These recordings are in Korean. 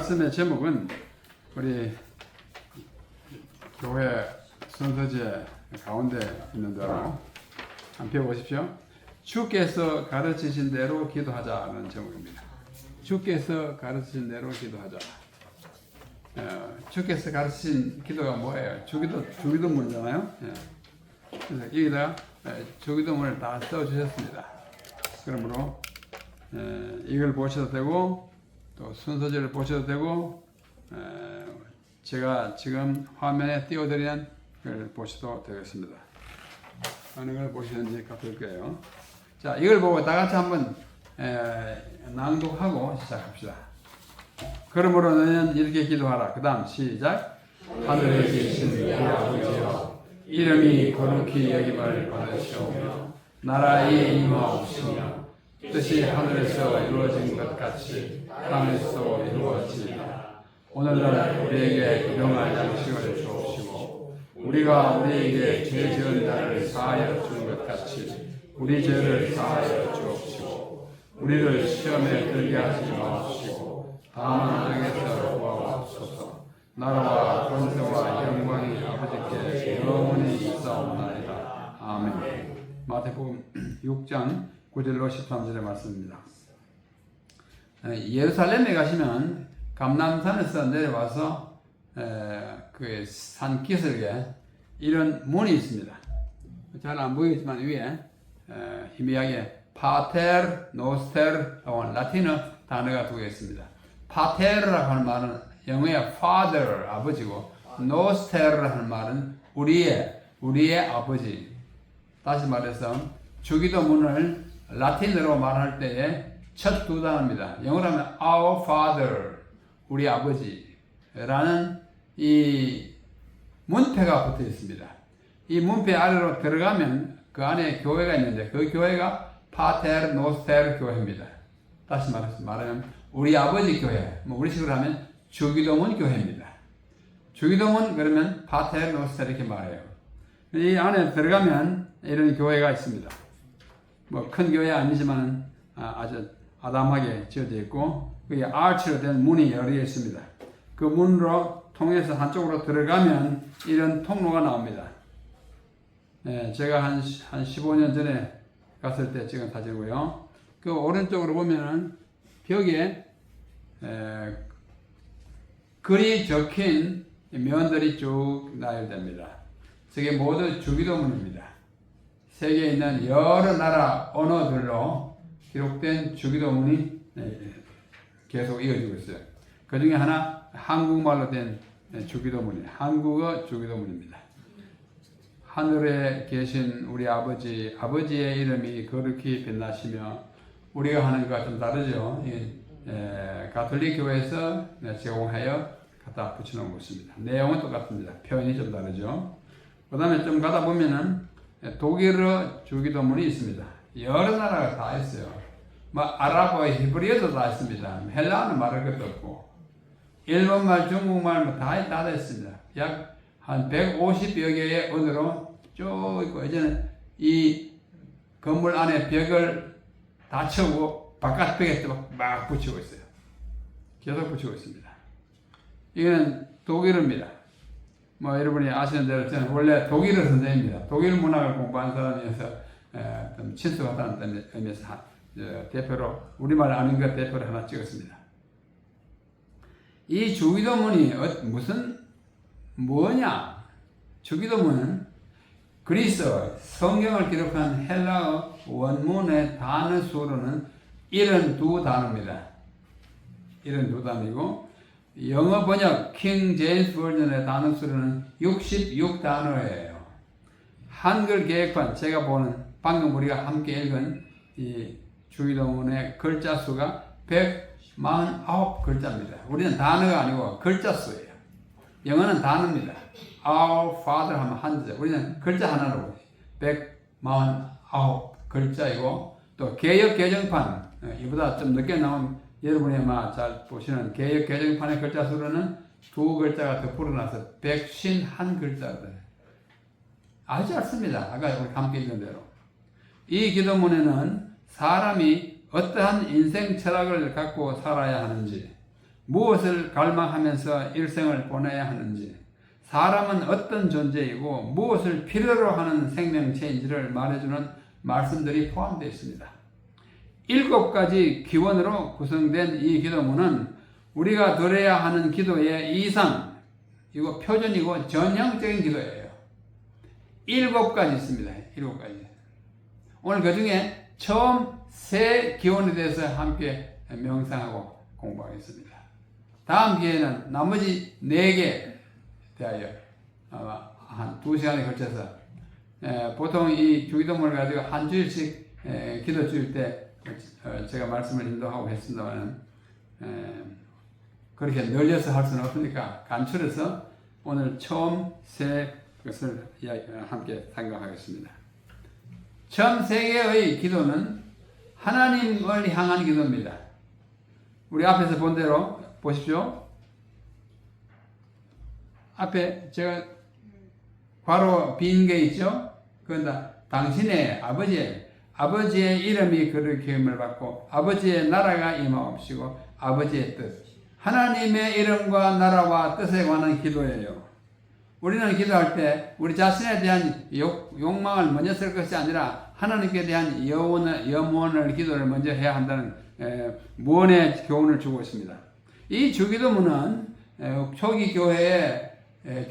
말씀의 제목은 우리 교회 순서지에 가운데 있는 대로 한번 펴보십시오. 주께서 가르치신 대로 기도하자는 제목입니다. 주께서 가르치신 대로 기도하자. 주께서 가르치신 기도가 뭐예요? 주기도문이잖아요. 그래서 여기다가 주기도문을 다 써주셨습니다. 그러므로 이걸 보셔도 되고 또 순서지를 보셔도 되고 제가 지금 화면에 띄워드리는 걸 보셔도 되겠습니다. 어느 걸 보시는지 볼게요. 자, 이걸 보고 다 같이 한번 낭독하고 시작합시다. 그러므로 너는 이렇게 기도하라. 그 다음 시작. 하늘에 계신 우리 아버지여, 이름이 거룩히 여김을 받으시오며 나라의 임하옵시며 뜻이 하늘에서 이루어진 것 같이 땅에서 이루어지리라. 오늘날 우리에게 일용할 양식을 주옵시고 우리가 우리에게 죄 지은 자를 사하여 주는 것 같이 우리 죄를 사하여 주옵시고 우리를 시험에 들게 하지 마옵시고 다만 악에서 구하옵소서. 나라와 권세와 영광이 아버지께 영원히 있사옵나이다. 아멘. 마태복음 6장 9절로 13절의 말씀입니다. 예루살렘에 가시면 감람산에서 내려와서 그 산 기슭에 이런 문이 있습니다. 잘 안 보이지만 위에 희미하게 파테르 노스테르라고 라틴어 단어가 두 개 있습니다. 파테르라고 하는 말은 영어의 father 아버지고 노스테르라고 하는 말은 우리의 아버지. 다시 말해서 주기도문을 라틴어로 말할 때에 첫 두 단어입니다. 영어로 하면 Our Father, 우리 아버지라는 이 문패가 붙어 있습니다. 이 문패 아래로 들어가면 그 안에 교회가 있는데 그 교회가 파테르 노스테르 교회입니다. 다시 말하면 우리 아버지 교회, 우리식으로 하면 주기도문 교회입니다. 주기도문 그러면 파테르 노스테르 이렇게 말해요. 이 안에 들어가면 이런 교회가 있습니다. 큰 교회 아니지만 아주 아담하게 지어져 있고 그게 아치로 된 문이 열려 있습니다. 그 문으로 통해서 한쪽으로 들어가면 이런 통로가 나옵니다. 제가 한 15년 전에 갔을 때 찍은 사진이고요. 그 오른쪽으로 보면은 벽에 글이 적힌 면들이 쭉 나열됩니다. 저게 모두 주기도문입니다. 세계에 있는 여러 나라 언어들로 기록된 주기도문이 계속 이어지고 있어요. 그 중에 하나 한국말로 된 주기도문이에요. 한국어 주기도문입니다. 하늘에 계신 우리 아버지의 이름이 거룩히 빛나시며 우리가 하는 것과 좀 다르죠. 가톨릭 교회에서 제공하여 갖다 붙여놓은 것입니다. 내용은 똑같습니다. 표현이 좀 다르죠. 그 다음에 좀 가다 보면은 독일어 주기도문이 있습니다. 여러 나라가 다 있어요. 아랍어, 히브리어도 다 있습니다. 헬라어는 말할 것도 없고 일본말, 중국말 다 있습니다. 약 한 150여 개의 언어로 쭉 있고 이제는 이 건물 안에 벽을 다 채우고 바깥 벽에 또 막 붙이고 있어요. 계속 붙이고 있습니다. 이거는 독일어입니다. 여러분이 아시는 대로 저는 원래 독일어 선생입니다. 독일 문학을 공부한 사람이어서 좀 친숙하다는 의미에서 대표로 우리말 아는 것 대표로 하나 찍었습니다. 이 주기도문이 뭐냐? 주기도문은 그리스어 성경을 기록한 헬라어 원문의 단어 수로는 72단어입니다. 72단어이고 영어 번역 킹 제임스 버전의 단어 수로는 66단어예요. 한글 계획판 제가 보는 방금 우리가 함께 읽은 이 주기도문의 글자 수가 149글자입니다. 우리는 단어가 아니고 글자 수예요. 영어는 단어입니다. Our Father 하면 한자. 우리는 글자 하나로 149글자이고 또 개역 개정판 이보다 좀 늦게 나온 여러분이 아마 잘 보시는 개역 개정판의 글자 수로는 두 글자가 더 불어나서 151글자거든요. 아주 짧습니다. 아까 우리 함께 읽은 대로. 이 기도문에는 사람이 어떠한 인생 철학을 갖고 살아야 하는지, 무엇을 갈망하면서 일생을 보내야 하는지, 사람은 어떤 존재이고 무엇을 필요로 하는 생명체인지를 말해주는 말씀들이 포함되어 있습니다. 7가지 기원으로 구성된 이 기도문은 우리가 드려야 하는 기도의 이상, 이거 표준이고 전형적인 기도예요. 7가지 있습니다. 7가지. 오늘 그 중에 처음 3 기원에 대해서 함께 명상하고 공부하겠습니다. 다음 기회는 나머지 4개 대하여 아마 한 2시간에 걸쳐서 보통 이 주기도문을 가지고 한 주일씩 기도 주일 때 제가 말씀을 인도하고 했습니다만 그렇게 늘려서 할 수는 없으니까 간추려서 오늘 처음 3것을 함께 생각하겠습니다. 처음 3개의 기도는 하나님을 향한 기도입니다. 우리 앞에서 본 대로 보십시오. 앞에 제가 괄호 빈 게 있죠? 그건 당신의 아버지의 이름이 그렇게 힘을 받고 아버지의 나라가 임하옵시고 아버지의 뜻. 하나님의 이름과 나라와 뜻에 관한 기도예요. 우리는 기도할 때 우리 자신에 대한 욕망을 먼저 쓸 것이 아니라 하나님께 대한 염원을 기도를 먼저 해야 한다는 무언의 교훈을 주고 있습니다. 이 주기도문은 초기 교회의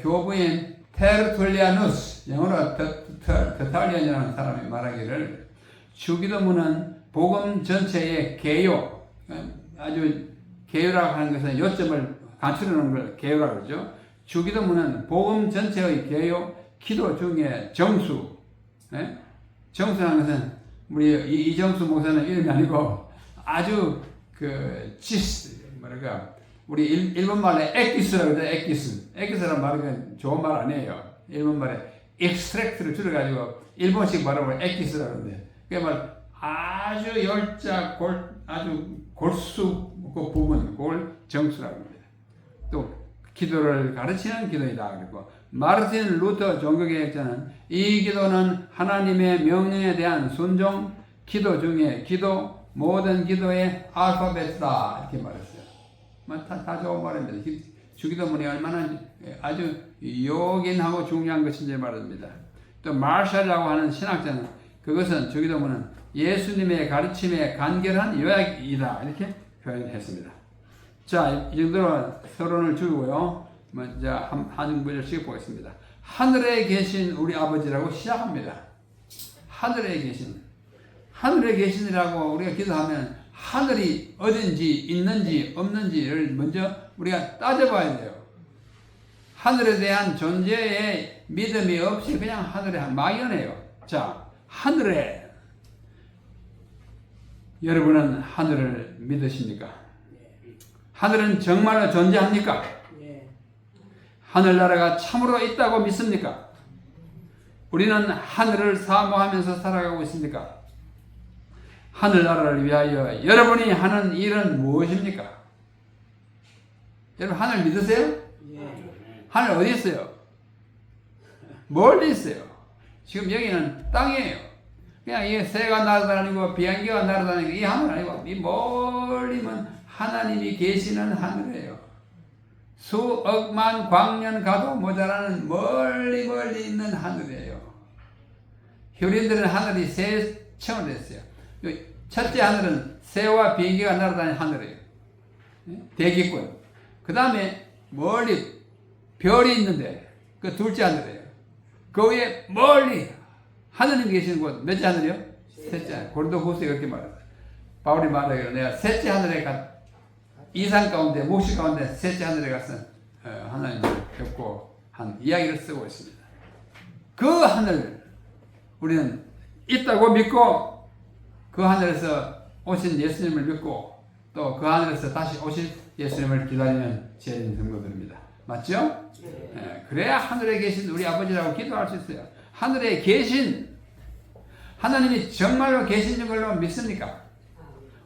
교부인 테르툴리아누스, 영어로 터탈리안이라는 사람이 말하기를 주기도문은 복음 전체의 개요, 아주 개요라고 하는 것은 요점을 간추려놓은 걸 개요라고 그러죠. 주기도문은 복음 전체의 개요, 기도 중에 정수. 정수라는 것은 우리 이정수 목사는 이름이 아니고 아주 우리 일본말에 엑기스라고 그러죠. 엑기스라는 말은 좋은 말 아니에요. 일본말에 extract를 줄여가지고 일본식 발음을 엑기스라고 그러는데 그게 말 아주 열자 아주 골수 그 부분 그걸 정수라고 합니다. 또 기도를 가르치는 기도이다. 그리고 마르틴 루터 종교개혁자는 이 기도는 하나님의 명령에 대한 순종, 기도 중에 기도, 모든 기도의 알파벳이다 이렇게 말했어요. 다 좋은 말입니다. 주기도문이 얼마나 아주 요긴하고 중요한 것인지 말입니다. 또 마샬이라고 하는 신학자는 그것은 주기도문은 예수님의 가르침에 간결한 요약이다 이렇게 표현했습니다. 자, 이 정도로 서론을 주고요. 먼저 한 구절씩 보겠습니다. 하늘에 계신 우리 아버지라고 시작합니다. 하늘에 계신이라고 우리가 기도하면 하늘이 어딘지 있는지 없는지를 먼저 우리가 따져봐야 돼요. 하늘에 대한 존재의 믿음이 없이 그냥 하늘에 막연해요. 자, 하늘에 여러분은 하늘을 믿으십니까? 하늘은 정말로 존재합니까? 하늘나라가 참으로 있다고 믿습니까? 우리는 하늘을 사모하면서 살아가고 있습니까? 하늘나라를 위하여 여러분이 하는 일은 무엇입니까? 여러분 하늘 믿으세요? 하늘 어디 있어요? 멀리 있어요. 지금 여기는 땅이에요. 그냥 이게 새가 날아다니고 비행기가 날아다니고 이 하늘 아니고 이 멀리면 하나님이 계시는 하늘이에요. 수억만 광년 가도 모자라는 멀리 있는 하늘이에요. 효린들은 하늘이 세 층으로 됐어요. 첫째 하늘은 새와 비행기가 날아다니는 하늘이에요. 대기권. 그 다음에 멀리 별이 있는데 그 둘째 하늘이에요. 그 위에 멀리 하느님이 계시는 곳 몇째 하늘이요? 셋째 하늘. 고린도후서에 그렇게 말해요. 바울이 말해요. 내가 셋째 하늘에 이상 가운데 묵시 가운데 셋째 하늘에 가서 하나님을 뵙고 한 이야기를 쓰고 있습니다. 그 하늘 우리는 있다고 믿고 그 하늘에서 오신 예수님을 믿고 또 그 하늘에서 다시 오실 예수님을 기다리는 죄인 성도들입니다. 맞죠? 그래야 하늘에 계신 우리 아버지라고 기도할 수 있어요. 하늘에 계신 하나님이 정말로 계신 걸로 믿습니까?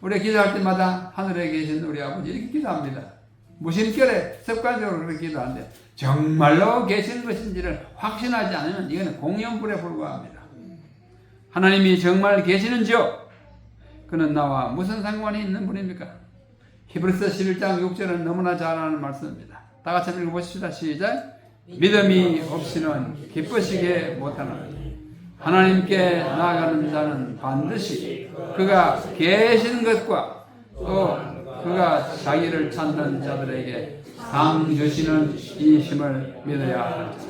우리가 기도할 때마다 하늘에 계신 우리 아버지 이렇게 기도합니다. 무심결에 습관적으로 그렇게 기도하는데 정말로 계신 것인지를 확신하지 않으면 이거는 공연불에 불과합니다. 하나님이 정말 계시는지요? 그는 나와 무슨 상관이 있는 분입니까? 히브리서 11장 6절은 너무나 잘 아는 말씀입니다. 다 같이 한번 읽어보십시다. 시작. 믿음이 없이는 기쁘시게 못하나 하나님께 나아가는 자는 반드시 그가 계신 것과 또 그가 자기를 찾는 자들에게 상 주시는 이 힘을 믿어야 합니다.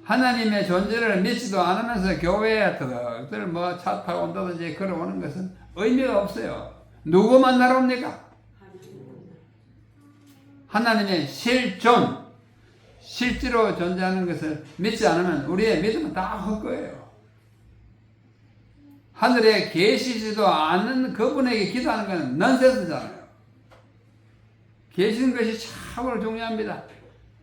하나님의 존재를 믿지도 않으면서 교회에 터득들 차 타고 온다든지 걸어오는 것은 의미가 없어요. 누구 만나러 옵니까? 하나님의 실제로 존재하는 것을 믿지 않으면 우리의 믿음은 다 헛거예요. 하늘에 계시지도 않은 그분에게 기도하는 것은 넌센스잖아요. 계시는 것이 참으로 중요합니다.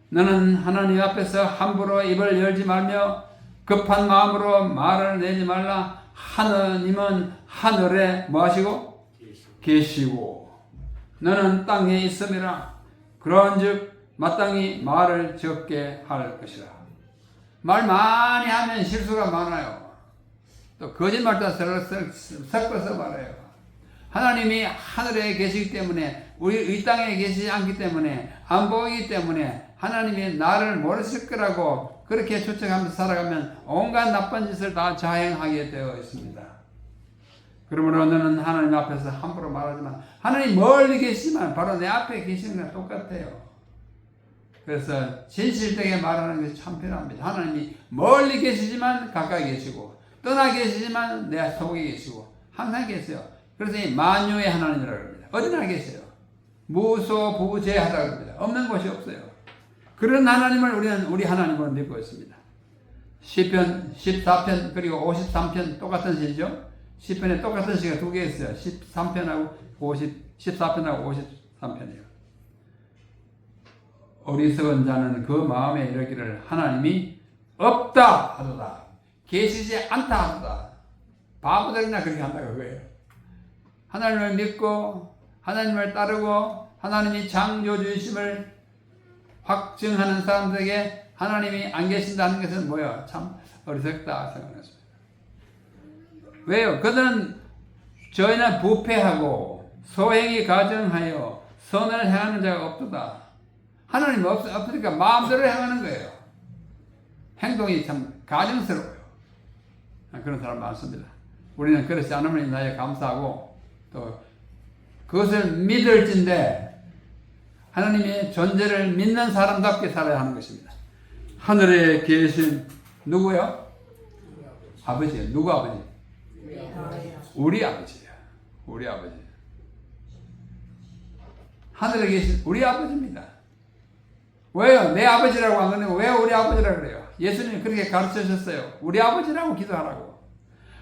너는 하나님 앞에서 함부로 입을 열지 말며 급한 마음으로 말을 내지 말라. 하나님은 하늘에 뭐 하시고? 계시고 너는 땅에 있음이라. 그런즉 마땅히 말을 적게 할 것이라. 말 많이 하면 실수가 많아요. 또 거짓말도 섞어서 말해요. 하나님이 하늘에 계시기 때문에 우리 이 땅에 계시지 않기 때문에 안 보이기 때문에 하나님이 나를 모르실 거라고 그렇게 추측하면서 살아가면 온갖 나쁜 짓을 다 자행하게 되어 있습니다. 그러므로 너는 하나님 앞에서 함부로 말하지만 하나님 멀리 계시지만 바로 내 앞에 계시는 거랑 똑같아요. 그래서 진실되게 말하는 것이 참 필요합니다. 하나님이 멀리 계시지만 가까이 계시고 떠나 계시지만 내 속에 계시고 항상 계세요. 그래서 이 만유의 하나님이라고 합니다. 어디나 계세요. 무소부재하다고 합니다. 없는 곳이 없어요. 그런 하나님을 우리 하나님으로 믿고 있습니다. 시편 14편 그리고 53편 똑같은 시죠. 시편에 똑같은 시가 두 개 있어요. 13편하고 14편하고 53편이에요. 어리석은 자는 그 마음에 이르기를 하나님이 없다 하도다. 계시지 않다 하도다. 바보들이나 그렇게 한다고 그거예요. 하나님을 믿고 하나님을 따르고 하나님이 창조주이심을 확증하는 사람들에게 하나님이 안 계신다는 것은 뭐예요? 참 어리석다 생각했습니다. 왜요? 그들은 저희는 부패하고 소행이 가정하여 선을 행하는 자가 없도다. 하나님 없으니까 마음대로 행하는 거예요. 행동이 참 가증스러워요. 그런 사람 많습니다. 우리는 그렇지 않으면 인하여 감사하고 또 그것을 믿을진데 하나님의 존재를 믿는 사람답게 살아야 하는 것입니다. 하늘에 계신 누구요? 아버지요. 누구 아버지? 우리 아버지요. 우리 아버지. 하늘에 계신 우리 아버지입니다. 왜요? 내 아버지라고 안 그러고 왜 우리 아버지라고 그래요? 예수님이 그렇게 가르쳐 주셨어요. 우리 아버지라고 기도하라고.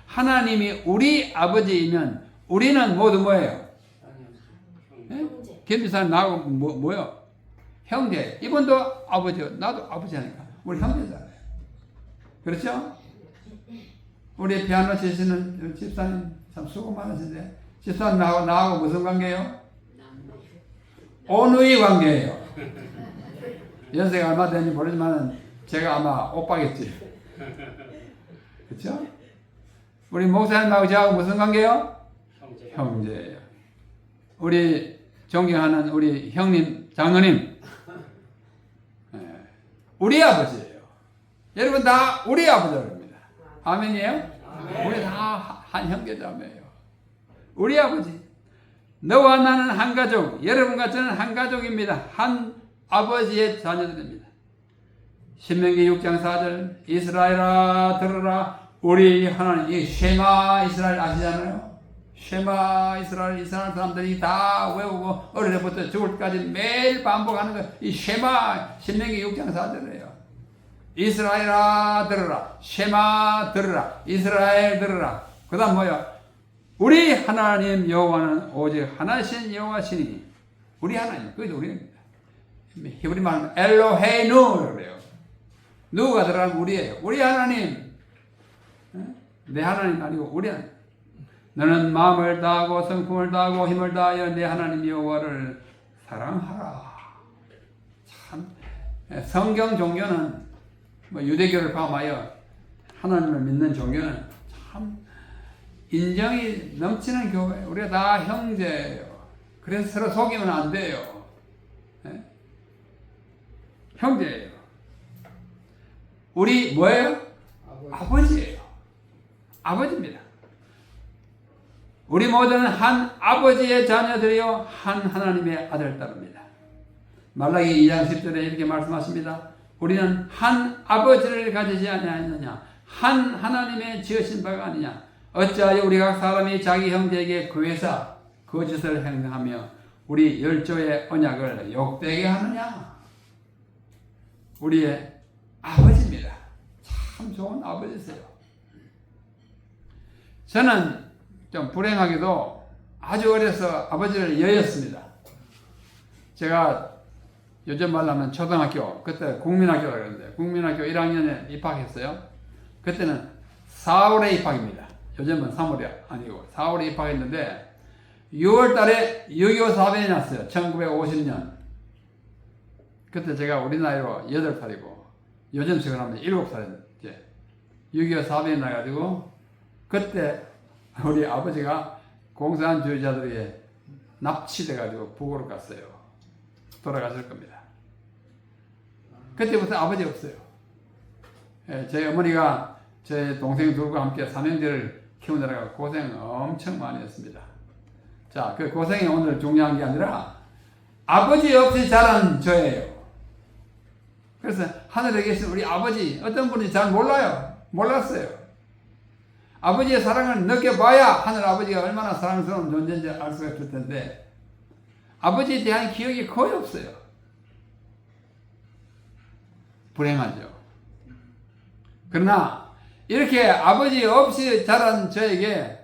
하나님이 우리 아버지이면 우리는 모두 뭐예요? 견디사는 나하고 뭐요? 형제. 이분도 아버지요. 나도 아버지니까 우리 형제잖아요. 그렇죠? 우리 피아노 치시는 집사님 참 수고 많으신데 집사님 나하고 무슨 관계예요? 온누이 관계예요. 연세가 얼마 되는지 모르지만 제가 아마 오빠겠지. 그렇죠? 우리 목사님하고 저하고 무슨 관계예요? 형제예요. 우리 존경하는 우리 형님, 장로님, 우리 아버지예요. 여러분 다 우리 아버지라고 합니다. 아멘이에요? 아멘. 우리 다 한 형제자매예요. 우리 아버지. 너와 나는 한 가족, 여러분과 저는 한 가족입니다. 한 아버지의 자녀들입니다. 신명기 6장 4절 이스라엘아 들으라 우리 하나님. 이 쉐마 이스라엘 아시잖아요. 쉐마 이스라엘 사람들이 다 외우고 어릴 때부터 죽을 때까지 매일 반복하는 거. 이 쉐마 신명기 6장 4절이에요. 이스라엘아 들으라. 쉐마 들으라. 이스라엘 들으라. 그 다음 뭐야? 우리 하나님 여호와는 오직 하나신 여호와시니. 우리 하나님 그게 우리입니다. 히브리 말은 엘로헤이누 그래요. 누가 들어가면 우리예요. 우리 하나님. 내 하나님 아니고 우리 하나님. 너는 마음을 다하고 성품을 다하고 힘을 다하여 내 하나님 여호와를 사랑하라. 참 성경 종교는 뭐 유대교를 포함하여 하나님을 믿는 종교는 참 인정이 넘치는 교회. 우리가 다 형제예요. 그래서 서로 속이면 안 돼요. 네? 형제예요. 우리 뭐예요? 아버지예요. 아버지입니다. 우리 모두는 한 아버지의 자녀들이요 한 하나님의 아들 딸입니다. 말라기 2장 10절에 이렇게 말씀하십니다. 우리는 한 아버지를 가지지 아니하느냐 한 하나님의 지으신 바가 아니냐 어찌하여 우리 각 사람이 자기 형제에게 구해서 거짓을 행하며 우리 열조의 언약을 욕되게 하느냐. 우리의 아버지입니다. 참 좋은 아버지세요. 저는 좀 불행하게도 아주 어려서 아버지를 여였습니다. 제가 요즘 말로 하면 초등학교, 그때 국민학교라고 그러는데 국민학교 1학년에 입학했어요. 그때는 4월에 입학입니다. 요즘은 3월이 아니고 4월에 입학했는데 6월 달에 6.25 사변이 났어요. 1950년. 그때 제가 우리 나이로 8살이고 요즘 식으로 하면 7살인데 6.25 사변이 나가지고 그때 우리 아버지가 공산주의자들에게 납치돼가지고 북으로 갔어요. 돌아가실 겁니다. 그때부터 아버지 없어요. 저희 어머니가 제 동생 둘과 함께 삼형제를 키우느라고 고생 엄청 많이 했습니다. 자, 그 고생이 오늘 중요한 게 아니라 아버지 없이 자란 저예요. 그래서 하늘에 계신 우리 아버지 어떤 분이 잘 몰라요. 몰랐어요. 아버지의 사랑을 느껴봐야 하늘 아버지가 얼마나 사랑스러운 존재인지 알 수가 있을 텐데 아버지에 대한 기억이 거의 없어요. 불행하죠. 그러나 이렇게 아버지 없이 자란 저에게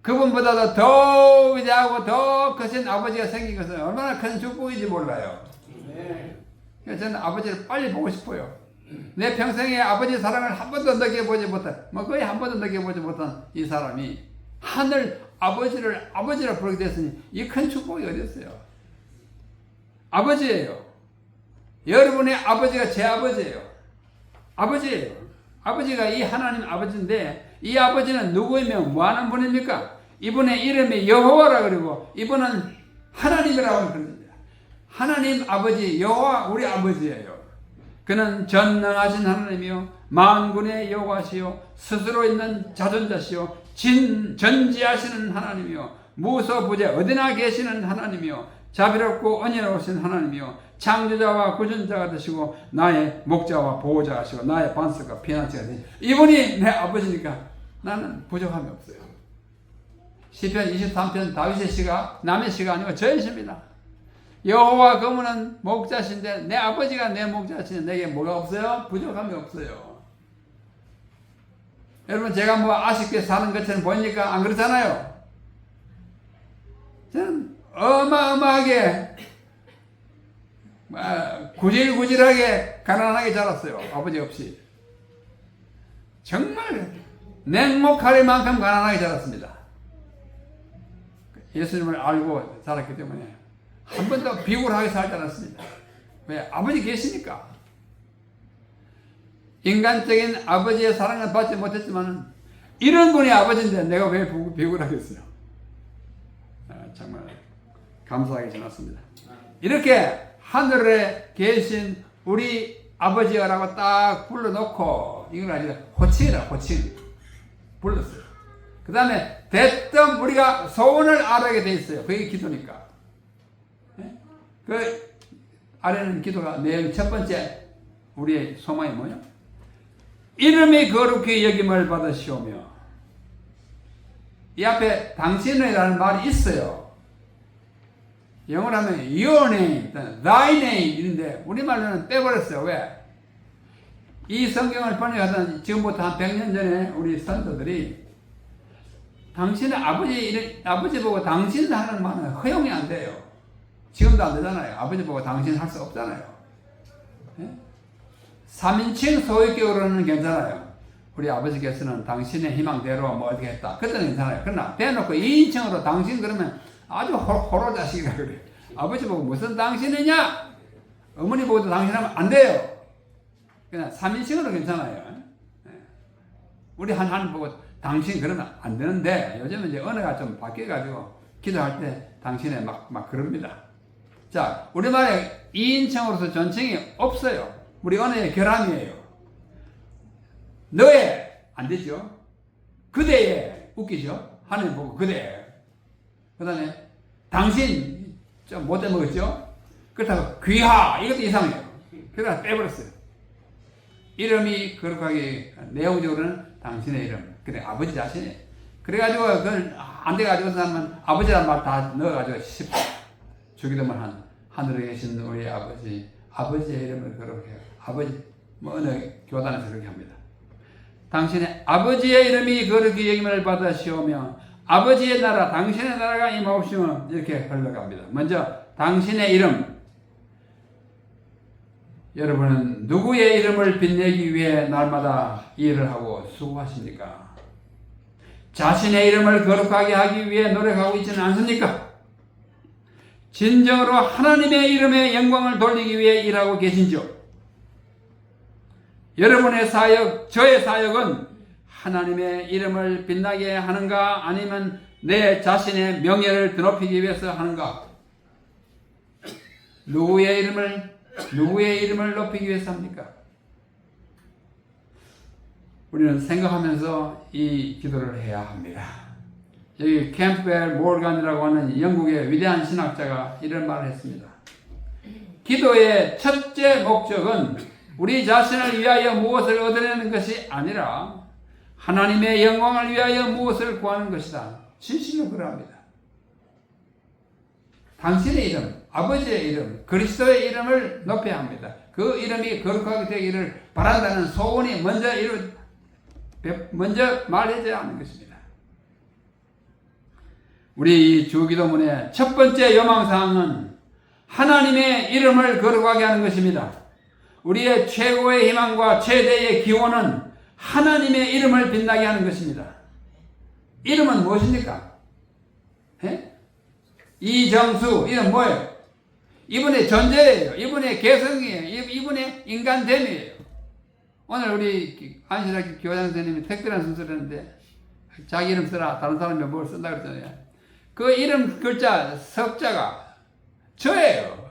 그분보다도 더 위대하고 더 크신 아버지가 생긴 것은 얼마나 큰 축복인지 몰라요. 그래서 저는 아버지를 빨리 보고 싶어요. 내 평생에 아버지 사랑을 한 번도 느껴보지 못한, 거의 한 번도 느껴보지 못한 이 사람이 하늘 아버지를 아버지라 부르게 됐으니 이 큰 축복이 어디 있어요? 아버지예요. 여러분의 아버지가 제 아버지예요. 아버지예요. 아버지가 이 하나님 아버지인데 이 아버지는 누구이며 뭐하는 분입니까? 이분의 이름이 여호와라 그러고 이분은 하나님이라고 그럽니다. 하나님 아버지 여호와 우리 아버지예요. 그는 전능하신 하나님이요 만군의 여호와시요 스스로 있는 자존자시요 전지하시는 하나님이요 무소부재 어디나 계시는 하나님이요 자비롭고 은혜로우신 하나님이요 창조자와 구준자가 되시고 나의 목자와 보호자가 되시고 나의 반석과 피난처가 되시고 이분이 내 아버지니까 나는 부족함이 없어요. 시편 23편 다윗의 시가 남의 시가 아니고 저의 시입니다. 여호와 그분은 목자신데 내 아버지가 내 목자신데 내게 뭐가 없어요? 부족함이 없어요. 여러분 제가 뭐 아쉽게 사는 것처럼 보이니까 안 그렇잖아요. 저는 어마어마하게 구질구질하게 가난하게 자랐어요. 아버지 없이. 정말 냉목할 만큼 가난하게 자랐습니다. 예수님을 알고 자랐기 때문에 한 번도 비굴하게 살지 않았습니다. 왜? 아버지 계시니까. 인간적인 아버지의 사랑을 받지 못했지만 이런 분이 아버지인데 내가 왜 비굴하겠어요? 정말 감사하게 지났습니다. 이렇게 하늘에 계신 우리 아버지라고 딱 불러놓고 이건 아니라 호칭이라 호칭 불렀어요. 그 다음에 대뜸 우리가 소원을 아뢰게 돼 있어요. 그게 기도니까. 그 아래는 기도가 내용 첫 번째 우리의 소망이 뭐냐? 이름이 거룩히 여김을 받으시오며 이 앞에 당신이라는 말이 있어요. 영어로 하면 your name, thy name 이런데 우리말로는 빼버렸어요. 왜? 이 성경을 번역하던 지금부터 한 100년 전에 우리 선조들이 당신의 아버지 보고 당신 하는 말은 허용이 안 돼요. 지금도 안 되잖아요. 아버지 보고 당신 할 수 없잖아요. 예? 3인칭 소유격으로는 괜찮아요. 우리 아버지께서는 당신의 희망대로 뭐 어떻게 했다. 그때는 괜찮아요. 그러나 대놓고 2인칭으로 당신 그러면 아주 호로자식이라 그래요. 아버지 보고 무슨 당신이냐? 어머니 보고도 당신하면 안 돼요. 그냥 3인칭으로 괜찮아요. 예. 우리 하나님 보고 당신 그러면 안 되는데 요즘은 이제 언어가 좀 바뀌어가지고 기도할 때 당신에 막 그럽니다. 자, 우리말에 2인칭으로서 존칭이 없어요. 우리 언어의 결함이에요. 너의 안 되죠. 그대의 웃기죠. 하나님 보고 그대. 그 다음에 당신 좀 못돼 먹었죠. 그렇다고 귀하 이것도 이상해요. 그래서 빼버렸어요. 이름이 거룩하게 내용적으로는 당신의 이름. 그래 아버지 자신이에요. 그래가지고 그걸 안 돼가지고 사람은 아버지란 말 다 넣어가지고 주기도만 한 하늘에 계신 우리 아버지의 이름을 거룩해요. 아버지 뭐 어느 교단에서 그렇게 합니다. 당신의 아버지의 이름이 거룩히 여김을 받으시오며 아버지의 나라 당신의 나라가 임하옵시며 이렇게 흘러갑니다. 먼저 당신의 이름. 여러분은 누구의 이름을 빛내기 위해 날마다 일을 하고 수고하십니까? 자신의 이름을 거룩하게 하기 위해 노력하고 있지는 않습니까? 진정으로 하나님의 이름의 영광을 돌리기 위해 일하고 계신지요? 여러분의 사역, 저의 사역은 하나님의 이름을 빛나게 하는가 아니면 내 자신의 명예를 드높이기 위해서 하는가? 누구의 이름을 높이기 위해서 합니까? 우리는 생각하면서 이 기도를 해야 합니다. 여기 캠프벨 모르간이라고 하는 영국의 위대한 신학자가 이런 말을 했습니다. 기도의 첫째 목적은 우리 자신을 위하여 무엇을 얻어내는 것이 아니라 하나님의 영광을 위하여 무엇을 구하는 것이다. 진실로 그러합니다. 당신의 이름, 아버지의 이름, 그리스도의 이름을 높여야 합니다. 그 이름이 거룩하게 되기를 바란다는 소원이 먼저 말해줘야 하는 것입니다. 우리 주기도문의 첫 번째 요망사항은 하나님의 이름을 거룩하게 하는 것입니다. 우리의 최고의 희망과 최대의 기원은 하나님의 이름을 빛나게 하는 것입니다. 이름은 무엇입니까? 이정수, 이건 뭐예요? 이분의 존재예요. 이분의 개성이에요. 이분의 인간됨이에요. 오늘 우리 안실학교 교장 선생님이 특별한 순서를 했는데 자기 이름 쓰라. 다른 사람이 뭘 쓴다 그랬잖아요. 그 이름 글자 석자가 저예요.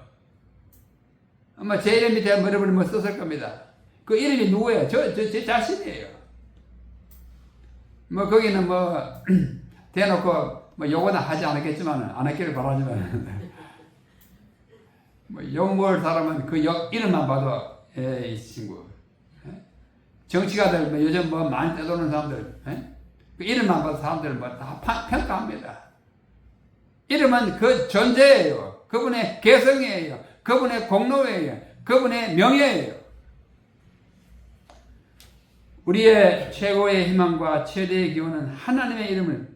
아마 제 이름 밑에 여러분이 뭐 썼을 겁니다. 그 이름이 누구예요? 제 자신이에요. 뭐 거기는 뭐 대놓고 뭐 요거는 하지 않았겠지만 안 했기를 바라지만 뭐 욕먹을 사람은 그 이름만 봐도 이 친구 정치가들 뭐 요즘 뭐 많이 떠도는 사람들 그 이름만 봐도 사람들 뭐 다 평가합니다. 이름은 그 존재예요. 그분의 개성이에요. 그분의 공로예요. 그분의 명예예요. 우리의 최고의 희망과 최대의 기원은 하나님의 이름을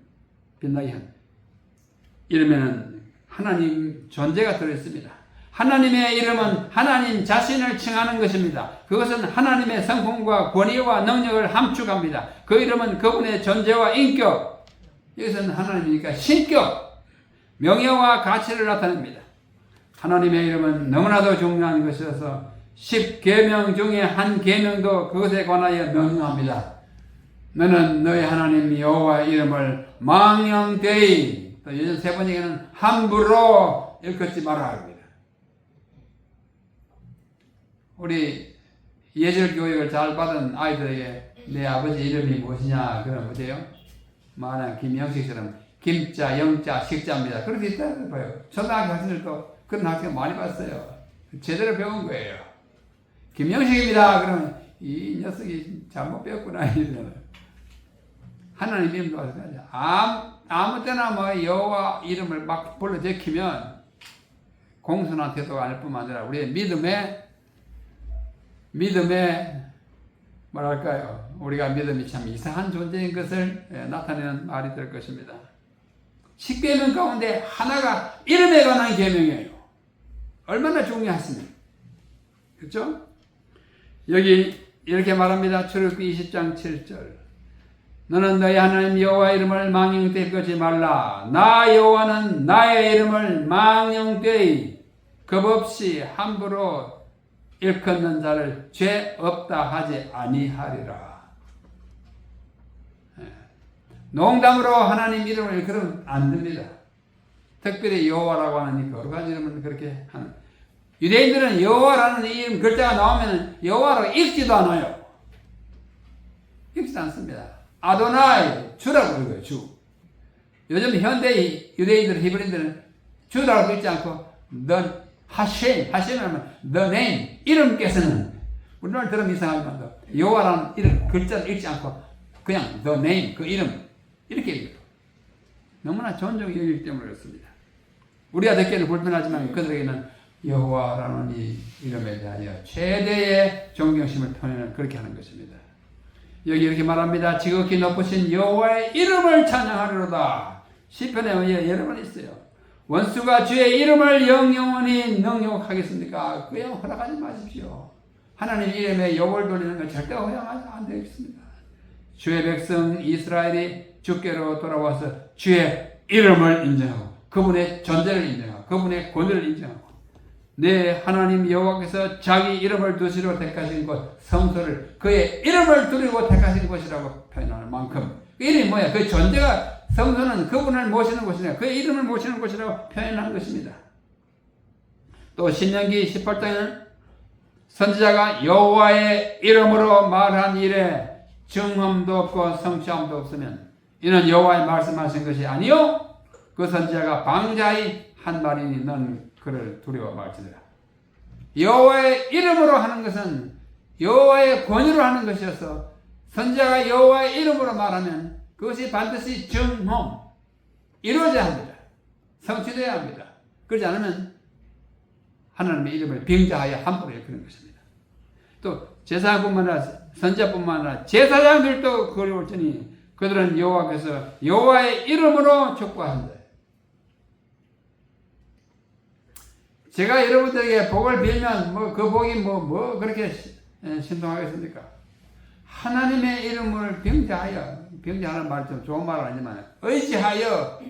빛나게 합니다. 이름에는 하나님 존재가 들어있습니다. 하나님의 이름은 하나님 자신을 칭하는 것입니다. 그것은 하나님의 성품과 권위와 능력을 함축합니다. 그 이름은 그분의 존재와 인격, 이것은 하나님이니까 신격, 명예와 가치를 나타냅니다. 하나님의 이름은 너무나도 중요한 것이어서 10계명 중에 한 계명도 그것에 관하여 명령합니다. 너는 너희 하나님 여호와의 이름을 망령되이, 또 예전 세 번째는 함부로 일컫지 말아야 합니다. 우리 예절 교육을 잘 받은 아이들에게 내 아버지 이름이 무엇이냐 그러면 보세요. 만약 김영식처럼 김자, 영자, 식자입니다. 그렇게 있다는 거예요. 초등학교 학생들도 그런 학생 많이 봤어요. 제대로 배운 거예요. 김영식입니다. 그러면 이 녀석이 잘못 배웠구나 이러잖아요. 하나님 이름도 마찬가지야. 아무 때나 뭐 여호와 이름을 막 불러 제키면 공손한 태도가 아닐 뿐만 아니라 우리의 믿음의 뭐랄까요? 우리가 믿음이 참 이상한 존재인 것을 나타내는 말이 될 것입니다. 10계명 가운데 하나가 이름에 관한 계명이에요. 얼마나 중요하십니까? 그렇죠? 여기 이렇게 말합니다. 출애굽기 20장 7절. 너는 너희 하나님 여호와 이름을 망령되이 끄지 말라. 나 여호와는 나의 이름을 망령되이 겁없이 함부로 일컫는 자를 죄 없다 하지 아니하리라. 농담으로 하나님 이름을 일컬으면 안 됩니다. 특별히 여호와라고 하는 이 거룩한 이름은 그렇게 하는. 유대인들은 여호와라는 이름 글자가 나오면 여호와로 읽지도 않아요. 읽지도 않습니다. 아도나이, 주라고 읽어요, 주. 요즘 현대 유대인들, 히브리인들은 주라고 읽지 않고 the 하셈하면 the name, 이름께서는, 우리말 들으면 이상하지만 여호와라는 이름 글자를 읽지 않고 그냥 the name, 그 이름 이렇게 읽어요. 너무나 존중이 여기기 때문에 그렇습니다. 우리가 듣기에는 불편하지만 그들에게는 여호와라는 이 이름에 대하여 최대의 존경심을 표현을 그렇게 하는 것입니다. 여기 이렇게 말합니다. 지극히 높으신 여호와의 이름을 찬양하리로다. 시편에 의해 여러 번 있어요. 원수가 주의 이름을 영영원히 능욕하겠습니까? 그냥 허락하지 마십시오. 하나님 이름에 욕을 돌리는 건 절대 허용하지 안 되겠습니다. 주의 백성 이스라엘이 주께로 돌아와서 주의 이름을 인정하고 그분의 존재를 인정하고 그분의 권위를 인정하고 내 하나님 여호와께서 자기 이름을 두시러 택하신 곳 성소를 그의 이름을 두리고 택하신 곳이라고 표현하는 만큼 그 이름이 뭐야? 그 존재가 성소는 그분을 모시는 곳이냐 그의 이름을 모시는 곳이라고 표현한 것입니다. 또 신명기 18장에는 선지자가 여호와의 이름으로 말한 일에 증언도 없고 성취함도 없으면 이는 여호와의 말씀하신 것이 아니요 그 선지자가 방자히 한 말이니 넌 그를 두려워 말지니라. 여호와의 이름으로 하는 것은 여호와의 권위로 하는 것이어서 선지자가 여호와의 이름으로 말하면 그것이 반드시 증언 이루어져야 합니다. 성취되어야 합니다. 그렇지 않으면 하나님의 이름을 빙자하여 함부로 일컫는 것입니다. 또 제사장뿐만 아니라 선지자뿐만 아니라 제사장들도 그리울지니 그들은 여호와께서 여호와의 이름으로 축복한다. 제가 여러분들에게 복을 빌면 그 복이 그렇게 신통하겠습니까? 하나님의 이름을 병자하는 말 좀 좋은 말은 아니지만 의지하여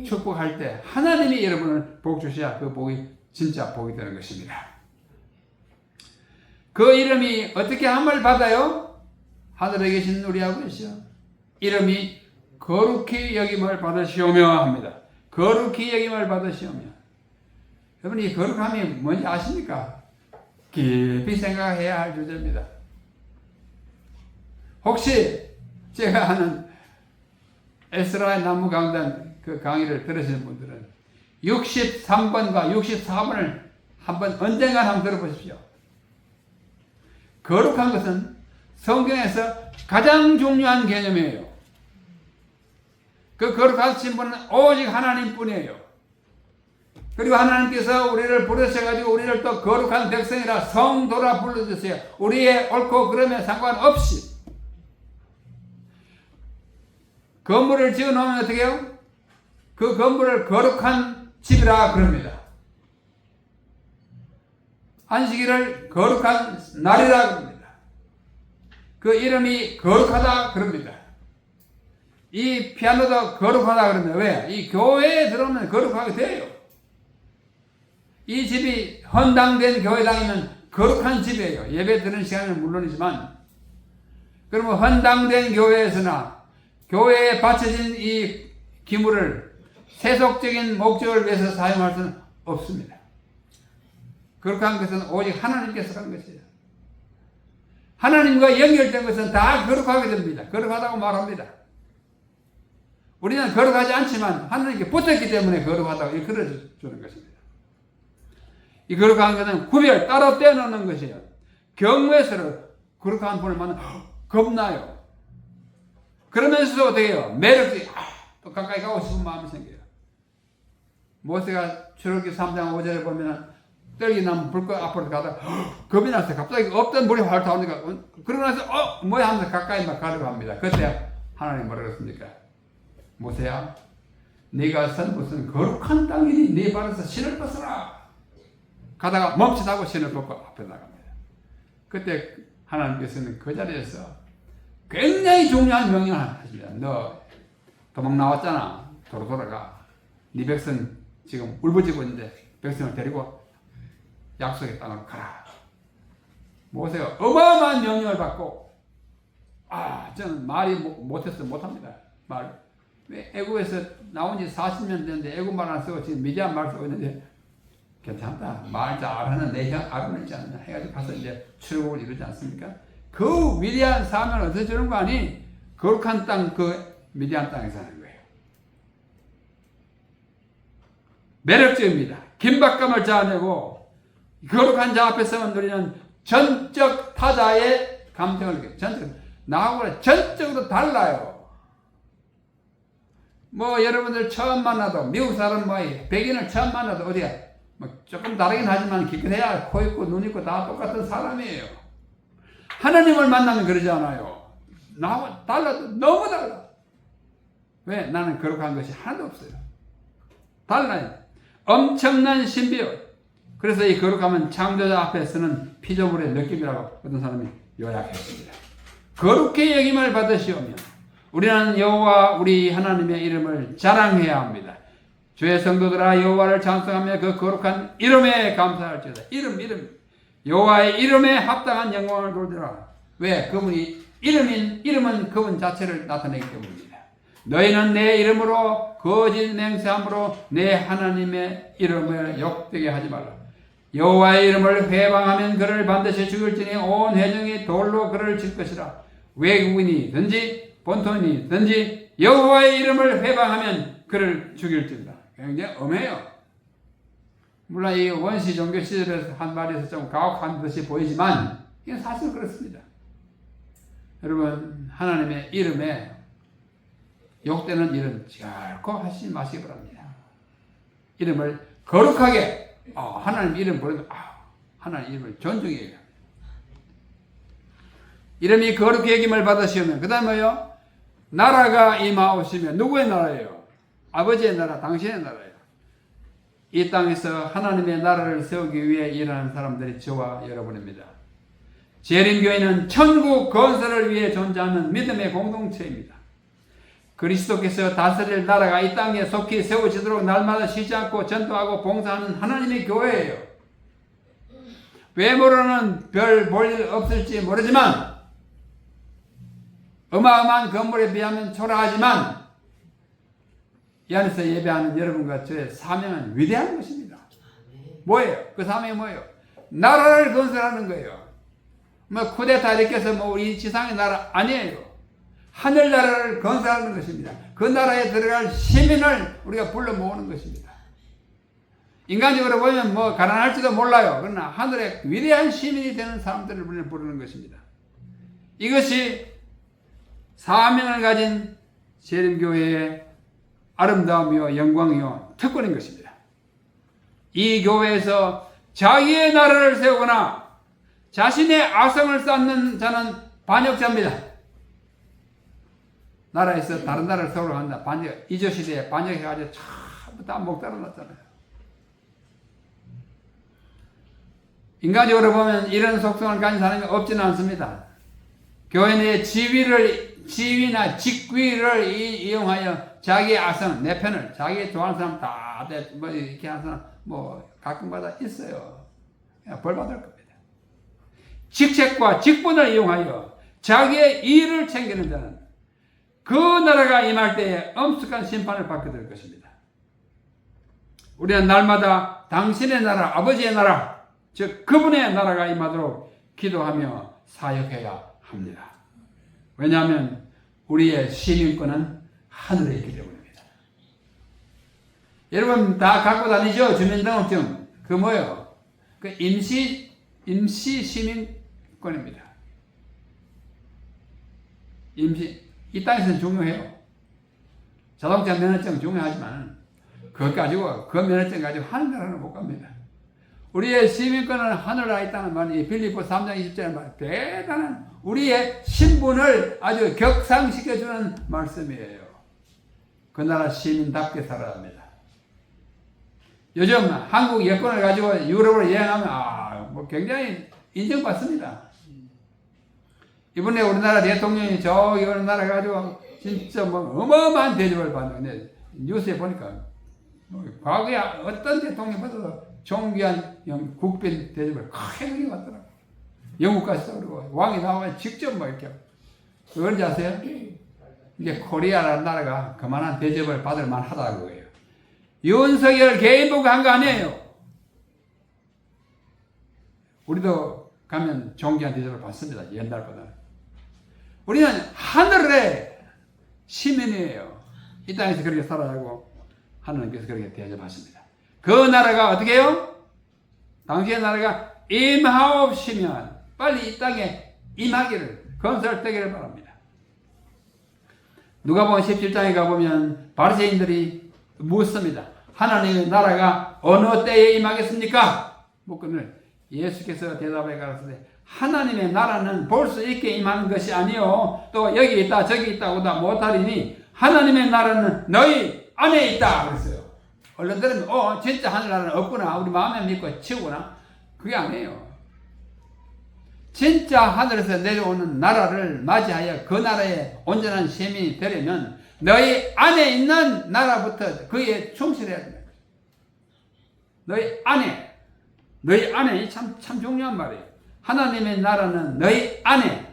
축복할 때 하나님의 이름을 복 주셔야 그 복이 진짜 복이 되는 것입니다. 그 이름이 어떻게 함을 받아요? 하늘에 계신 우리 아버지시여 이름이 거룩히 여김을 받으시오며 합니다. 거룩히 여김을 받으시오며 여러분 이 거룩함이 뭔지 아십니까? 깊이 생각해야 할 주제입니다. 혹시 제가 하는 에스라의 나무 강단 그 강의를 들으시는 분들은 63번과 64번을 언젠가 한번 들어보십시오. 거룩한 것은 성경에서 가장 중요한 개념이에요. 그 거룩하신 분은 오직 하나님뿐이에요. 그리고 하나님께서 우리를 부르셔가지고 우리를 또 거룩한 백성이라 성도라 불러주세요. 우리의 옳고 그름에 상관없이 건물을 지어 놓으면 어떻게 해요? 그 건물을 거룩한 집이라 그럽니다. 안식일을 거룩한 날이라 그럽니다. 그 이름이 거룩하다 그럽니다. 이 피아노도 거룩하다 그럽니다. 왜? 이 교회에 들어오면 거룩하게 돼요. 이 집이 헌당된 교회당이면 거룩한 집이에요. 예배 드리는 시간은 물론이지만 그러면 헌당된 교회에서나 교회에 바쳐진 이 기물을 세속적인 목적을 위해서 사용할 수는 없습니다. 거룩한 것은 오직 하나님께서 하는 것이에요. 하나님과 연결된 것은 다 거룩하게 됩니다. 거룩하다고 말합니다. 우리는 거룩하지 않지만 하나님께 붙었기 때문에 거룩하다고 일컬어주는 것입니다. 이 거룩한 것은 구별 따로 떼어놓는 것이에요. 경외스러워 거룩한 분을 만나면 겁나요. 그러면서도 어떻게 해요? 매력적이 또 가까이 가고 싶은 마음이 생겨요. 모세가 출애굽기 3장 5절에 보면 떨기나무 불꽃 앞으로 가다가 겁이 나서 갑자기 없던 물이 활 타오니까 그러고 나서 뭐야 하면서 가까이 막 가려고 합니다. 그때 하나님 뭐라고 했습니까? 모세야 네가 선 곳은 거룩한 땅이니 네 발에서 신을 벗어라. 가다가 멈칫하고 신을 벗고 앞에 나갑니다. 그때 하나님께서는 그 자리에서 굉장히 중요한 명령을 하십니다. 너 도망 나왔잖아. 도로 돌아가. 네 백성 지금 울부짖고 있는데 백성을 데리고 약속의 땅으로 가라. 모세가 어마어마한 명령을 받고 저는 말이 못해서 못합니다. 말 왜 애굽에서 나온 지 40년 됐는데 애굽 말 안 쓰고 지금 미디안 말 쓰고 있는데 괜찮다. 말 잘하는 내 형 아론이 있지 않나 해가지고 가서 이제 출애굽을 이루지 않습니까? 그 위대한 사명을 어디서 주는 거 아니? 거룩한 땅, 그 미디안 땅에서 하는 거예요. 매력적입니다. 긴박감을 자아내고 거룩한 자 앞에 서면 우리는 전적 타자의 감정을 느껴요. 나하고는 전적으로 달라요. 뭐 여러분들 처음 만나도 미국 사람 뭐 백인을 처음 만나도 어디야 뭐 조금 다르긴 하지만 기껏해야 코 있고 눈 있고 다 똑같은 사람이에요. 하나님을 만나면 그러지 않아요. 나하고 달라도 너무 달라. 왜? 나는 거룩한 것이 하나도 없어요. 달라요. 엄청난 신비요. 그래서 이 거룩함은 창조자 앞에서는 피조물의 느낌이라고 어떤 사람이 요약했습니다. 거룩히 여김을 받으시오며 우리는 여호와 우리 하나님의 이름을 자랑해야 합니다. 주의 성도들아 여호와를 찬송하며 그 거룩한 이름에 감사할지어다. 이름 여호와의 이름에 합당한 영광을 돌리라. 왜? 그분이 이름은 그분 자체를 나타내기 때문입니다. 너희는 내 이름으로 거짓 맹세함으로 내 하나님의 이름을 욕되게 하지 말라. 여호와의 이름을 회방하면 그를 반드시 죽일지니 온 회중이 돌로 그를 칠 것이라. 외국인이든지 본토인이든지 여호와의 이름을 회방하면 그를 죽일지니라. 굉장히 엄해요. 물론 이 원시 종교 시절에서 한 말에서 좀 가혹한 듯이 보이지만 이건 사실 그렇습니다. 여러분 하나님의 이름에 욕되는 일은 결코 하시지 마시기 바랍니다. 이름을 거룩하게 하나님 이름 부르면 하나님 이름을 존중해야 합니다. 이름이 거룩히 여김을 받으시면 그 다음에요 나라가 임하오시면 누구의 나라예요? 아버지의 나라, 당신의 나라예요. 이 땅에서 하나님의 나라를 세우기 위해 일하는 사람들이 저와 여러분입니다. 재림교회는 천국 건설을 위해 존재하는 믿음의 공동체입니다. 그리스도께서 다스릴 나라가 이 땅에 속히 세워지도록 날마다 쉬지 않고 전도하고 봉사하는 하나님의 교회예요. 외모로는 별 볼 일 없을지 모르지만 어마어마한 건물에 비하면 초라하지만 이 안에서 예배하는 여러분과 저의 사명은 위대한 것입니다. 뭐예요? 그 사명이 뭐예요? 나라를 건설하는 거예요. 뭐 쿠데타 이렇게 해서 뭐 우리 지상의 나라 아니에요. 하늘나라를 건설하는 것입니다. 그 나라에 들어갈 시민을 우리가 불러 모으는 것입니다. 인간적으로 보면 뭐 가난할지도 몰라요. 그러나 하늘의 위대한 시민이 되는 사람들을 우리는 부르는 것입니다. 이것이 사명을 가진 재림교회의 아름다움이요 영광이요 특권인 것입니다. 이 교회에서 자기의 나라를 세우거나 자신의 악성을 쌓는 자는 반역자입니다. 나라에서 다른 나라를 세우려고 한다. 반역, 이조시대에 반역해가지고 전부 다 목달아 놨잖아요. 인간적으로 보면 이런 속성을 가진 사람이 없지는 않습니다. 교회 내에 지위나 직위를 이용하여 자기의 악성, 내 편을, 자기 좋아하는 사람 다, 뭐, 이렇게 하는 사람, 뭐, 가끔가다 있어요. 그냥 벌 받을 겁니다. 직책과 직분을 이용하여 자기의 이익을 챙기는 자는 그 나라가 임할 때에 엄숙한 심판을 받게 될 것입니다. 우리는 날마다 당신의 나라, 아버지의 나라, 즉 그분의 나라가 임하도록 기도하며 사역해야 합니다. 왜냐하면 우리의 시민권은 하늘에 있기 때문입니다. 여러분 다 갖고 다니죠? 주민등록증. 그 뭐예요? 그 임시 시민권입니다. 이 땅에서는 중요해요. 자동차 면허증 중요하지만 그것 가지고 그 면허증 가지고 하늘나라는 못 갑니다. 우리의 시민권은 하늘나라에 있다는 말이 빌립보 3장 20절의 말 대단한 우리의 신분을 아주 격상시켜주는 말씀이에요. 그 나라 시민답게 살아야 합니다. 요즘 한국 여권을 가지고 유럽으로 여행하면 뭐 굉장히 인정받습니다. 이번에 우리나라 대통령이 저기 어느 나라 가지고 진짜 뭐 어마어마한 대접을 받는데 뉴스에 보니까 뭐 과거에 어떤 대통령보다도 존귀한 국빈 대접을 크게 받더라고요. 영국 가시다 그러고 왕이 나와서 직접 뭐 이렇게 그런지 아세요? 이제 코리아라는 나라가 그만한 대접을 받을 만하다는 거예요. 윤석열 개인보고 한 거 아니에요. 우리도 가면 존귀한 대접을 받습니다. 옛날보다. 우리는 하늘의 시민이에요. 이 땅에서 그렇게 살아가고 하나님께서 그렇게 대접하십니다. 그 나라가 어떻게 해요? 당시의 나라가 임하옵시면 빨리 이 땅에 임하기를, 건설되기를 바랍니다. 누가복음 17장에 가보면 바리새인들이 묻습니다. 하나님의 나라가 어느 때에 임하겠습니까? 묻거늘 예수께서 대답해 가라사대 하나님의 나라는 볼 수 있게 임하는 것이 아니요 또 여기 있다 저기 있다고 다 못하리니 하나님의 나라는 너희 안에 있다 그랬어요. 얼른 들으면 진짜 하늘나라는 없구나, 우리 마음에 믿고 치우구나. 그게 아니에요. 진짜 하늘에서 내려오는 나라를 맞이하여 그 나라의 온전한 시민이 되려면 너희 안에 있는 나라부터 그에 충실해야 된다. 너희 안에 참 중요한 말이에요. 하나님의 나라는 너희 안에.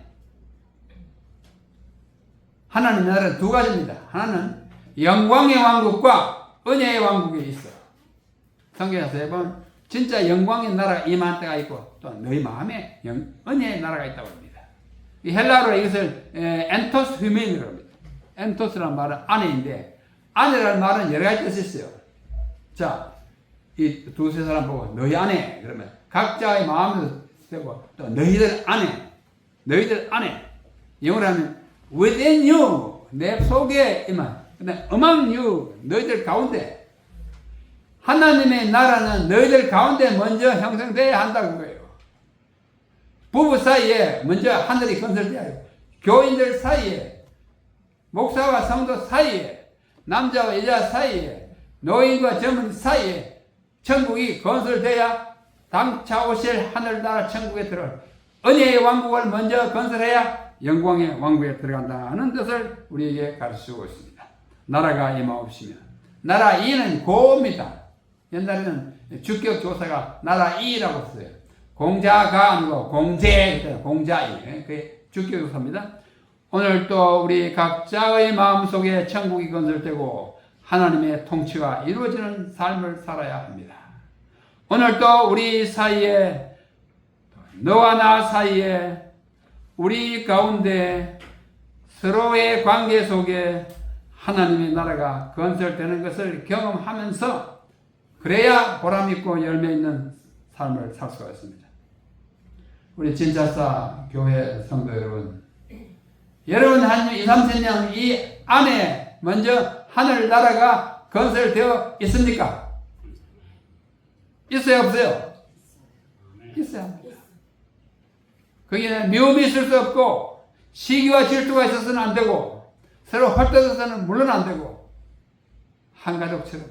하나님의 나라는 두 가지입니다. 하나는 영광의 왕국과 은혜의 왕국이 있어. 성경에서 3번 진짜 영광의 나라가 임한 때가 있고 또 너희 마음에 은혜의 나라가 있다고 합니다. 이 헬라어로 이것을 엔토스 휴메인이라고 합니다. 엔토스라는 말은 안에인데 안에라는 말은 여러 가지 뜻이 있어요. 자, 이 두세 사람 보고 너희 안에 그러면 각자의 마음에서 쓰고 또 너희들 안에 영어로 하면 within you 내 속에 임한 among you 너희들 가운데. 하나님의 나라는 너희들 가운데 먼저 형성되어야 한다는 거예요. 부부 사이에 먼저 하늘이 건설되어야 해요. 교인들 사이에, 목사와 성도 사이에, 남자와 여자 사이에, 노인과 젊은 사이에 천국이 건설되어야 당차 오실 하늘나라 천국에 들어갈 은혜의 왕국을 먼저 건설해야 영광의 왕국에 들어간다는 뜻을 우리에게 가르치고 있습니다. 나라가 임하옵시면. 나라 2는 고입니다. 옛날에는 주격조사가 나라 2라고 써요. 공자가 아니고 공제, 공자이. 그게 주격조사입니다. 오늘 또 우리 각자의 마음속에 천국이 건설되고 하나님의 통치가 이루어지는 삶을 살아야 합니다. 오늘 또 우리 사이에, 너와 나 사이에, 우리 가운데 서로의 관계 속에 하나님의 나라가 건설되는 것을 경험하면서 그래야 보람있고 열매있는 삶을 살 수가 있습니다. 우리 진짜사 교회 성도 여러분, 여러분 한 2, 30년 이 안에 먼저 하늘나라가 건설되어 있습니까? 있어요 없어요? 있어야 합니다. 거기는 미움이 있을 수 없고 시기와 질투가 있어서는 안 되고 서로 헐떡여서는 물론 안 되고 한 가족처럼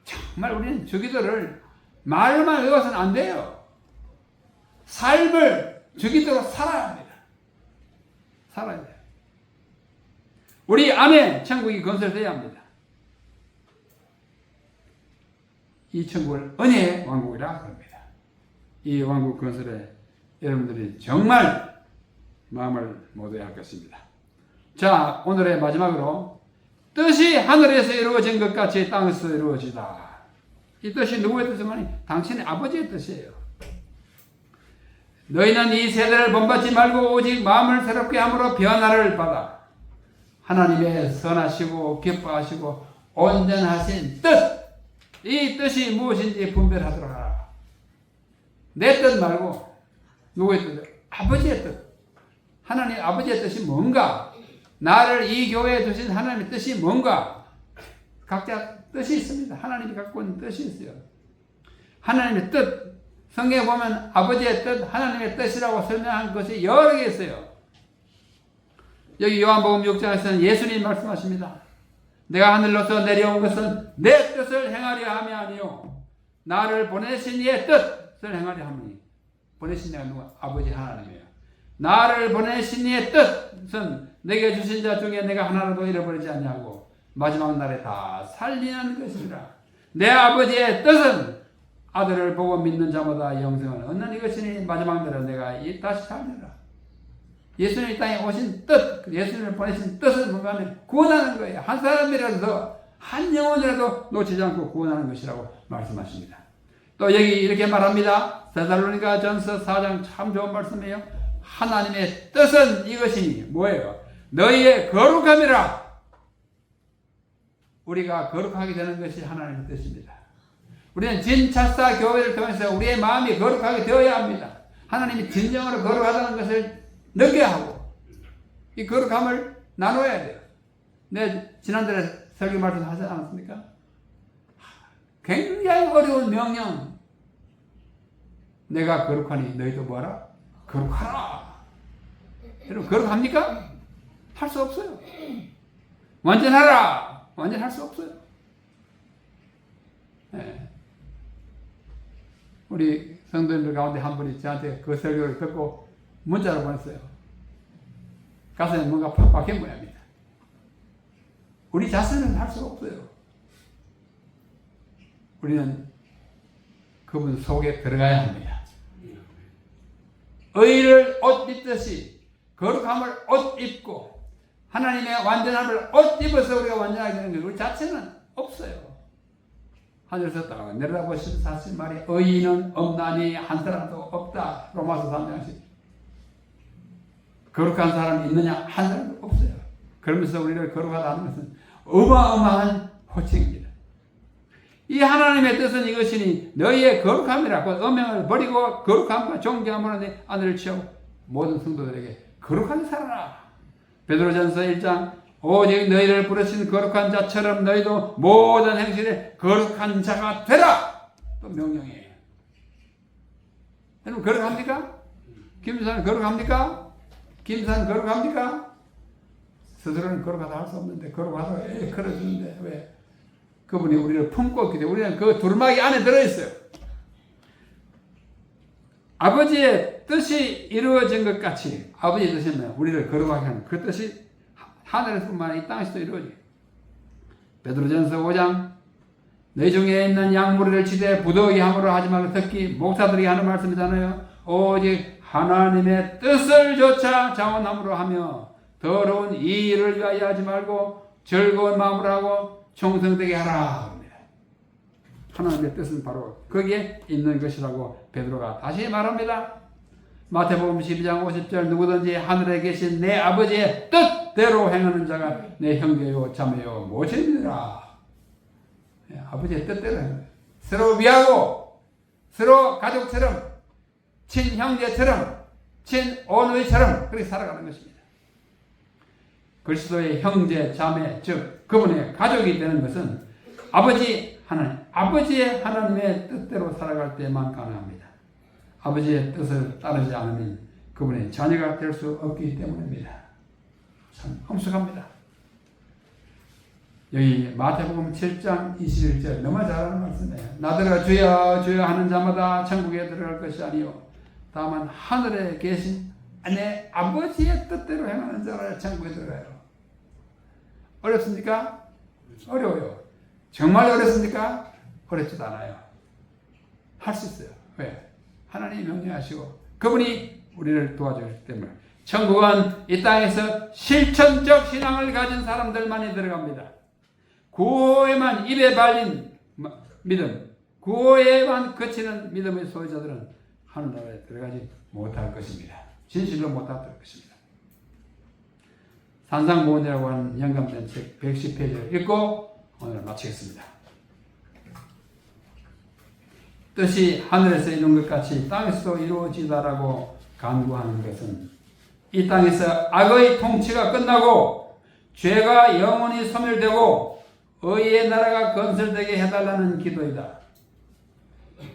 정말 우리는 주기도를 말만 외워서는 안 돼요. 삶을 주기도로 살아야 합니다. 살아야 돼요. 우리 안에 천국이 건설되어야 합니다. 이 천국을 은혜의 왕국이라 합니다. 이 왕국 건설에 여러분들이 정말 마음을 모두야 할 것입니다. 자, 오늘의 마지막으로 뜻이 하늘에서 이루어진 것 같이 땅에서 이루어지다. 이 뜻이 누구의 뜻이니? 당신의 아버지의 뜻이에요. 너희는 이 세대를 본받지 말고 오직 마음을 새롭게 함으로 변화를 받아 하나님의 선하시고 기뻐하시고 온전하신 뜻, 이 뜻이 무엇인지 분별하도록 하라. 내 뜻 말고 누구의 뜻? 아버지의 뜻. 하나님 아버지의 뜻이 뭔가? 나를 이 교회에 두신 하나님의 뜻이 뭔가? 각자 뜻이 있습니다. 하나님이 갖고 있는 뜻이 있어요. 하나님의 뜻, 성경에 보면 아버지의 뜻, 하나님의 뜻이라고 설명한 것이 여러 개 있어요. 여기 요한복음 6장에서는 예수님이 말씀하십니다. 내가 하늘로서 내려온 것은 내 뜻을 행하려 함이 아니요 나를 보내신 이의 뜻을 행하려 함이니. 보내신 이가 누가? 아버지 하나님이에요. 나를 보내신 이의 뜻은 내게 주신 자 중에 내가 하나라도 잃어버리지 않냐고 마지막 날에 다 살리는 것이라. 내 아버지의 뜻은 아들을 보고 믿는 자마다 영생을 얻는 이것이니 마지막 날에 내가 다시 살리라. 예수님 이 땅에 오신 뜻, 예수님을 보내신 뜻은 뭔가 하면 구원하는 거예요. 한 사람이라도, 한 영혼이라도 놓치지 않고 구원하는 것이라고 말씀하십니다. 또 여기 이렇게 말합니다. 데살로니가 전서 4장 참 좋은 말씀이에요. 하나님의 뜻은 이것이니 뭐예요? 너희의 거룩함이라. 우리가 거룩하게 되는 것이 하나님의 뜻입니다. 우리는 진차사 교회를 통해서 우리의 마음이 거룩하게 되어야 합니다. 하나님이 진정으로 거룩하다는 것을 느껴 하고 이 거룩함을 나눠야 돼요. 내 지난달에 설교 말씀 하지 않았습니까? 굉장히 어려운 명령. 내가 거룩하니 너희도 뭐하라? 거룩하라. 여러분 거룩합니까? 할 수 없어요. 완전하라. 완전할 수 없어요. 네. 우리 성도님들 가운데 한 분이 저한테 그 설교를 듣고 문자로 보냈어요. 가슴에 뭔가 팍 박힌 모양입니다. 우리 자신은 할 수가 없어요. 우리는 그분 속에 들어가야 합니다. 의를 옷 입듯이 거룩함을 옷 입고 하나님의 완전함을 옷 입어서 우리가 완전하게 되는 거예요. 우리 자체는 없어요. 하늘에서 딱 내려다보시면 사실 말이 의인은 없나니 한 사람도 없다. 로마서 3장씩. 거룩한 사람이 있느냐? 한 사람도 없어요. 그러면서 우리를 거룩하다 하는 것은 어마어마한 호칭입니다. 이 하나님의 뜻은 이것이니 너희의 거룩함이라. 그 음행을 버리고 거룩함과 존귀함으로 내 아들을 취하고 모든 성도들에게 거룩하게 살아라. 베드로전서 1장 오직 너희를 부르신 거룩한 자처럼 너희도 모든 행실에 거룩한 자가 되라. 또 명령이에요. 여러분 거룩합니까? 김사는 거룩합니까? 김사는 거룩합니까? 스스로는 거룩하다 할 수 없는데 거룩하다고 걸어주는데 왜? 그분이 우리를 품고 있기 때문에 우리는 그 두루마기 안에 들어있어요. 아버지의 뜻이 이루어진 것 같이 아버지의 뜻이면 우리를 거룩하게 하는 그 뜻이 하늘에서뿐만 아니라 이 땅에서도 이루어져요. 베드로전서 5장 내 중에 있는 양무리를 치되 부득이 함으로 하지 말고 특히 목사들이 하는 말씀이잖아요. 오직 하나님의 뜻을 조차 자원함으로 하며 더러운 이 일을 위하여 하지 말고 즐거운 마음으로 하고 충성되게 하라 합니다. 하나님의 뜻은 바로 거기에 있는 것이라고 베드로가 다시 말합니다. 마태복음 12장 50절 누구든지 하늘에 계신 내 아버지의 뜻대로 행하는 자가 내 형제요 자매요 모친이라. 아버지의 뜻대로 행하는 거예요. 서로 위하고 서로 가족처럼 친형제처럼 친오누이처럼 그렇게 살아가는 것입니다. 그리스도의 형제 자매 즉 그분의 가족이 되는 것은 아버지 하나님 아버지의 하나님의 뜻대로 살아갈 때만 가능합니다. 아버지의 뜻을 따르지 않으면 그분의 자녀가 될 수 없기 때문입니다. 참 험숙합니다. 여기 마태복음 7장 21절 너무 잘 아는 말씀이에요. 나더러 주여 주여 하는 자마다 천국에 들어갈 것이 아니요 다만 하늘에 계신 내 아버지의 뜻대로 행하는 자라 천국에 들어가요. 어렵습니까? 어려워요. 정말 어렵습니까? 어렵지도 않아요. 할 수 있어요. 왜? 하나님이 명령하시고 그분이 우리를 도와주기 때문에 천국은 이 땅에서 실천적 신앙을 가진 사람들만이 들어갑니다. 구호에만 입에 발린 믿음, 구호에만 그치는 믿음의 소유자들은 하늘나라에 들어가지 못할 것입니다. 진실로 못할 것입니다. 산상보훈이라고 하는 영감된 책 110페이지를 읽고 오늘 마치겠습니다. 뜻이 하늘에서 이룬 것 같이 땅에서도 이루어지다라고 간구하는 것은 이 땅에서 악의 통치가 끝나고 죄가 영원히 소멸되고 의의 나라가 건설되게 해달라는 기도이다.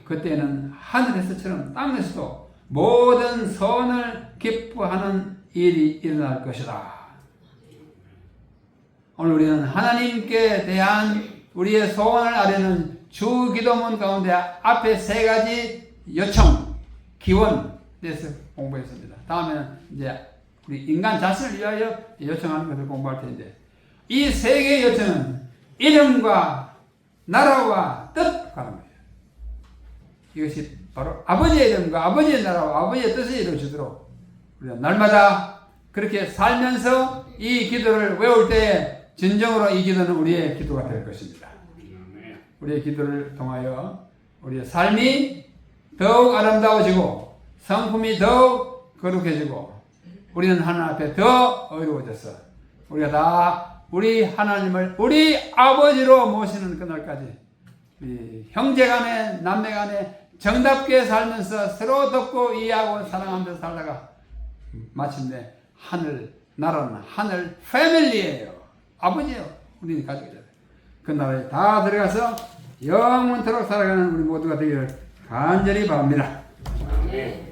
그때는 하늘에서처럼 땅에서도 모든 선을 기뻐하는 일이 일어날 것이다. 오늘 우리는 하나님께 대한 우리의 소원을 아뢰는 주 기도문 가운데 앞에 세 가지 요청, 기원에 대해서 공부했습니다. 다음에는 이제 우리 인간 자신을 위하여 요청하는 것을 공부할 텐데 이 세 개의 요청은 이름과 나라와 뜻 가는 거예요. 이것이 바로 아버지의 이름과 아버지의 나라와 아버지의 뜻이 이루어지도록 우리가 날마다 그렇게 살면서 이 기도를 외울 때에 진정으로 이 기도는 우리의 기도가 될 것입니다. 우리의 기도를 통하여 우리의 삶이 더욱 아름다워지고 성품이 더욱 거룩해지고 우리는 하나님 앞에 더 의로워져서 우리가 다 우리 하나님을 우리 아버지로 모시는 그날까지 형제간에 남매간에 정답게 살면서 서로 돕고 이해하고 사랑하면서 살다가 마침내 하늘 나라는 하늘 패밀리예요. 아버지예요. 우리는 가족이잖아요. 그 나라에 다 들어가서 영원토록 살아가는 우리 모두가 되기를 간절히 바랍니다. 네.